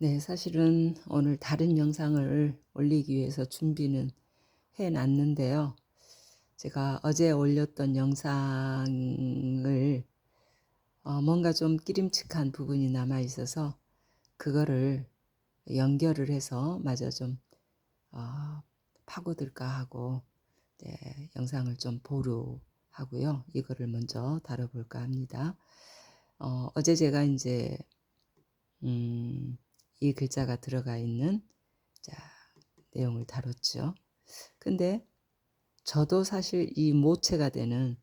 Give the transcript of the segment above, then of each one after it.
네, 사실은 오늘 다른 영상을 올리기 위해서 준비는 해 놨는데요. 제가 어제 올렸던 영상을 뭔가 좀 끼림칙한 부분이 남아 있어서 그거를 연결을 해서 마저 좀 어, 파고들까 하고 영상을 좀 보류하고요. 이거를 먼저 다뤄볼까 합니다. 어제 제가 이제 이 글자가 들어가 있는 자, 내용을 다뤘죠. 근데 저도 사실 이 모체가 되는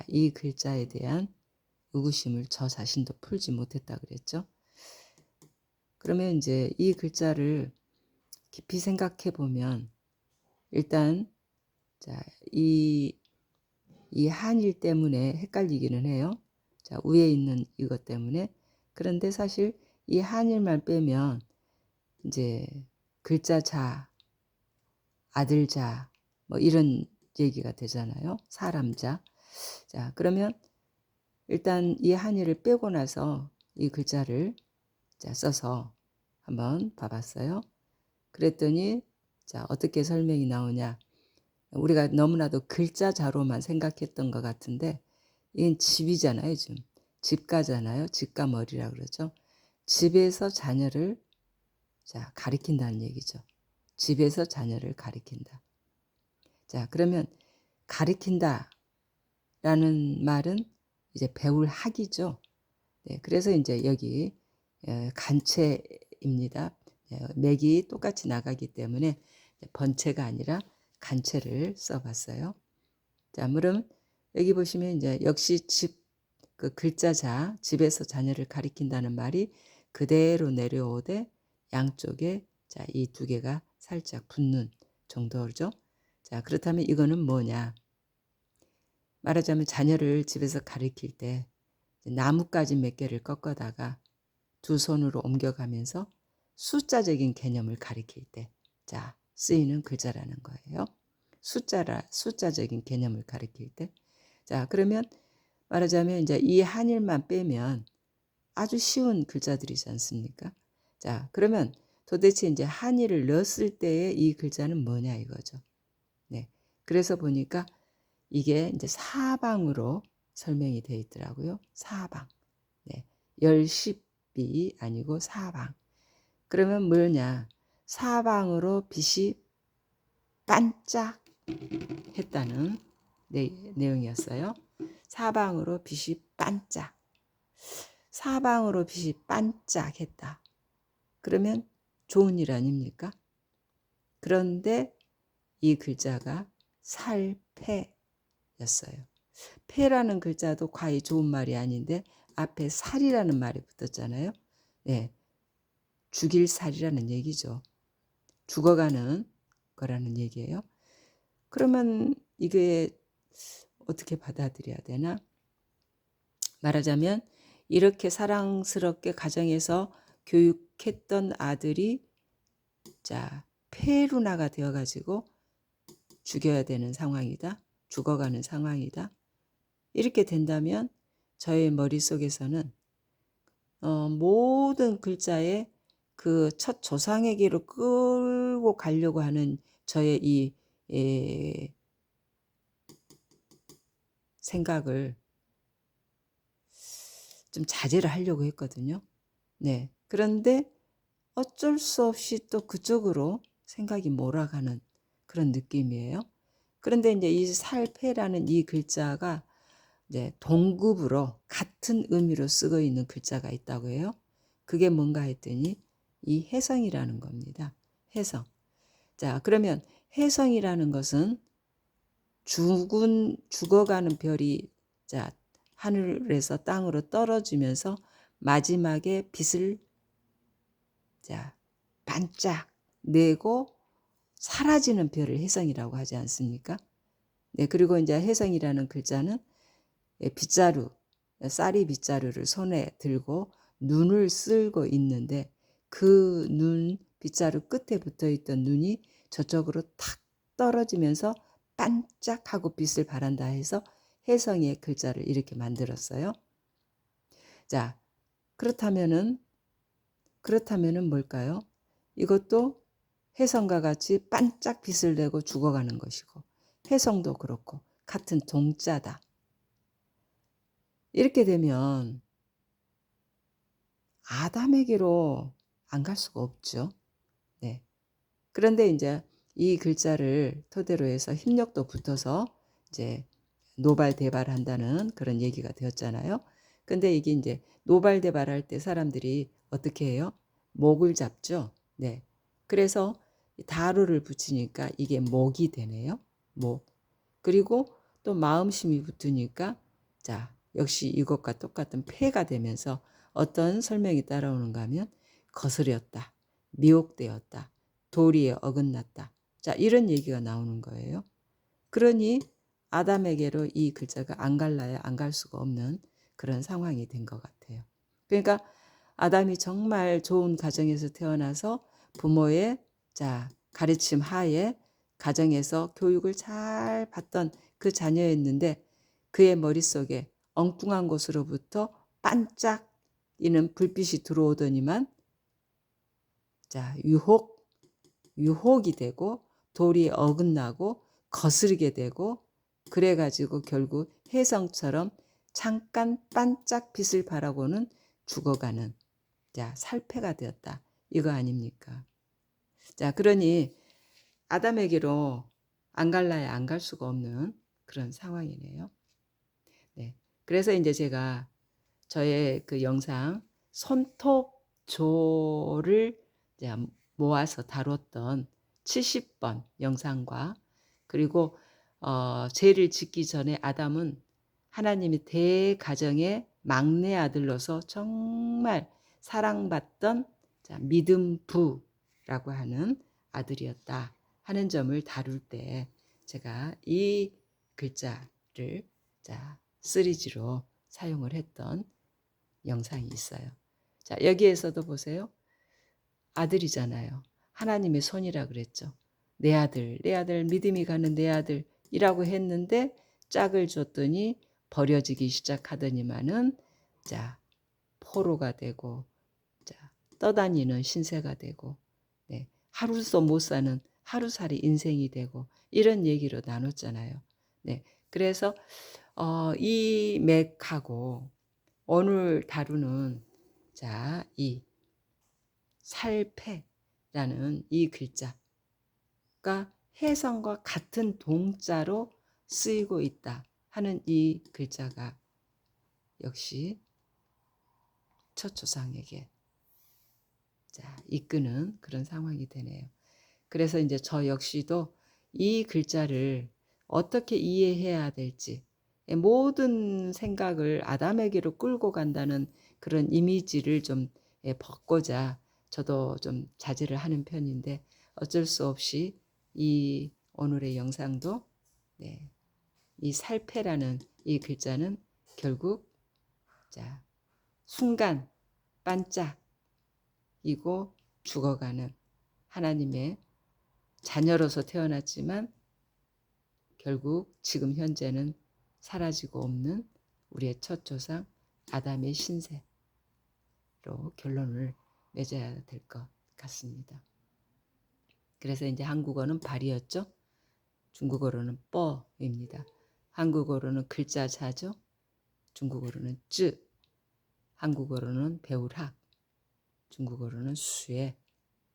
이 글자에 대한 의구심을 저 자신도 풀지 못했다 그랬죠. 그러면 이제 이 글자를 깊이 생각해 보면 일단 자, 이 한일 때문에 헷갈리기는 해요. 자, 위에 있는 이것 때문에. 그런데 사실 이 한일만 빼면 이제 글자 자, 아들 자, 뭐 이런 얘기가 되잖아요. 사람 자. 자, 그러면 일단 이 한의를 빼고 나서 이 글자를 써서 한번 봐봤어요. 그랬더니 어떻게 설명이 나오냐. 우리가 너무나도 글자자로만 생각했던 것 같은데 이건 집이잖아요. 지금 집가잖아요. 집가머리라 그러죠. 집에서 자녀를 가리킨다는 얘기죠. 집에서 자녀를 가리킨다. 자, 그러면 가리킨다 라는 말은 이제 배울 학이죠. 네, 그래서 이제 여기 간체입니다. 맥이 똑같이 나가기 때문에 번체가 아니라 간체를 써봤어요. 자, 그럼 여기 보시면 이제 역시 집, 그 글자 자, 집에서 자녀를 가리킨다는 말이 그대로 내려오되 양쪽에 이 두 개가 살짝 붙는 정도죠. 자, 그렇다면 이거는 뭐냐? 말하자면 자녀를 집에서 가리킬 때 나뭇가지 몇 개를 꺾어다가 두 손으로 옮겨가면서 숫자적인 개념을 가리킬 때 쓰이는 글자라는 거예요. 숫자적인 개념을 가리킬 때. 자, 그러면 말하자면 이제 이 한일만 빼면 아주 쉬운 글자들이지 않습니까? 자, 그러면 도대체 이제 한일을 넣었을 때의 이 글자는 뭐냐 이거죠. 네. 그래서 보니까 이게 이제 사방으로 설명이 되어 있더라고요. 사방. 네. 열십이 아니고 사방. 그러면 뭐냐? 사방으로 빛이 반짝 했다는 내용이었어요. 사방으로 빛이 반짝. 사방으로 빛이 반짝했다. 그러면 좋은 일 아닙니까? 그런데 이 글자가 살패 였어요. 패라는 글자도 과히 좋은 말이 아닌데 앞에 살이라는 말이 붙었잖아요. 네, 죽일 살이라는 얘기죠. 죽어가는 거라는 얘기예요. 그러면 이게 어떻게 받아들여야 되나? 말하자면 이렇게 사랑스럽게 가정에서 교육했던 아들이 폐루나가 되어가지고 죽여야 되는 상황이다. 죽어가는 상황이다. 이렇게 된다면 저의 머릿속에서는 모든 글자에 그 첫 조상에게로 끌고 가려고 하는 저의 이 생각을 좀 자제를 하려고 했거든요. 네. 그런데 어쩔 수 없이 또 그쪽으로 생각이 몰아가는 그런 느낌이에요. 그런데 이제 이 살패라는 이 글자가 이제 동급으로 같은 의미로 쓰고 있는 글자가 있다고 해요. 그게 뭔가 했더니 이 혜성이라는 겁니다. 혜성. 자, 그러면 혜성이라는 것은 죽어가는 별이 하늘에서 땅으로 떨어지면서 마지막에 빛을 반짝 내고 사라지는 별을 혜성이라고 하지 않습니까? 네, 그리고 이제 혜성이라는 글자는 빗자루, 쌀이 빗자루를 손에 들고 눈을 쓸고 있는데 그 눈, 빗자루 끝에 붙어 있던 눈이 저쪽으로 탁 떨어지면서 반짝하고 빛을 발한다 해서 혜성의 글자를 이렇게 만들었어요. 자, 그렇다면은 그렇다면은 뭘까요? 이것도 혜성과 같이 반짝 빛을 내고 죽어가는 것이고, 혜성도 그렇고 같은 동자다. 이렇게 되면 아담에게로 안 갈 수가 없죠. 네. 그런데 이제 이 글자를 토대로 해서 힘력도 붙어서 이제 노발대발한다는 그런 얘기가 되었잖아요. 근데 이게 이제 노발대발할 때 사람들이 어떻게 해요? 목을 잡죠. 네. 그래서 다루를 붙이니까 이게 목이 되네요. 목. 그리고 또 마음심이 붙으니까 자, 역시 이것과 똑같은 폐가 되면서 어떤 설명이 따라오는가 하면 거스렸다, 미혹되었다, 도리에 어긋났다. 자, 이런 얘기가 나오는 거예요. 그러니 아담에게로 이 글자가 안 갈라야 안 갈 수가 없는 그런 상황이 된 것 같아요. 그러니까 아담이 정말 좋은 가정에서 태어나서 부모의 자, 가르침 하에 가정에서 교육을 잘 받던 그 자녀였는데 그의 머릿속에 엉뚱한 곳으로부터 반짝이는 불빛이 들어오더니만 자, 유혹이 되고 도리에 어긋나고 거스르게 되고 그래가지고 결국 혜성처럼 잠깐 반짝 빛을 바라고는 죽어가는 자, 살패가 되었다. 이거 아닙니까? 자, 그러니 아담에게로 안 갈라야 안 갈 수가 없는 그런 상황이네요. 네. 그래서 이제 제가 저의 그 영상 손톱조를 이제 모아서 다뤘던 70번 영상과 그리고 죄를 짓기 전에 아담은 하나님의 대가정의 막내 아들로서 정말 사랑받던 믿음부라고 하는 아들이었다 하는 점을 다룰 때 제가 이 글자를 시리즈로 사용을 했던 영상이 있어요. 자, 여기에서도 보세요. 아들이잖아요. 하나님의 손이라 그랬죠. 내 아들, 믿음이 가는 내 아들이라고 했는데 짝을 줬더니 버려지기 시작하더니만은 자, 포로가 되고 자, 떠다니는 신세가 되고 네, 하루도 못 사는 하루살이 인생이 되고 이런 얘기로 나눴잖아요. 네, 그래서 이 맥하고 오늘 다루는 자, 이 살패라는 이 글자가 해성과 같은 동자로 쓰이고 있다 하는 이 글자가 역시 첫 조상에게 이끄는 그런 상황이 되네요. 그래서 이제 저 역시도 이 글자를 어떻게 이해해야 될지 모든 생각을 아담에게로 끌고 간다는 그런 이미지를 좀 벗고자 저도 좀 자제를 하는 편인데 어쩔 수 없이 이 오늘의 영상도 네, 이 살패라는 이 글자는 결국 자, 순간 반짝이고 죽어가는 하나님의 자녀로서 태어났지만 결국 지금 현재는 사라지고 없는 우리의 첫 조상 아담의 신세로 결론을 맺어야 될 것 같습니다. 그래서 이제 한국어는 발이었죠. 중국어로는 뻐입니다. 한국어로는 글자 자죠. 중국어로는 쯔. 한국어로는 배울학. 중국어로는 수에.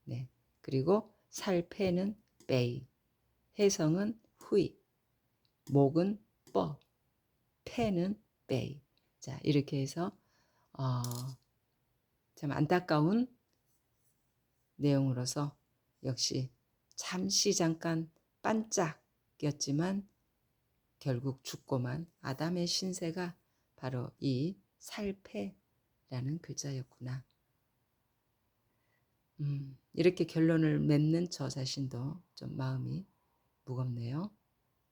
네. 그리고 살패는 빼이. 해성은 후이. 목은 뻐. 패는 빼이. 자, 이렇게 해서 참 안타까운 내용으로서 역시 잠시 잠깐 반짝였지만 결국 죽고만 아담의 신세가 바로 이 살패라는 글자였구나. 이렇게 결론을 맺는 저 자신도 좀 마음이 무겁네요.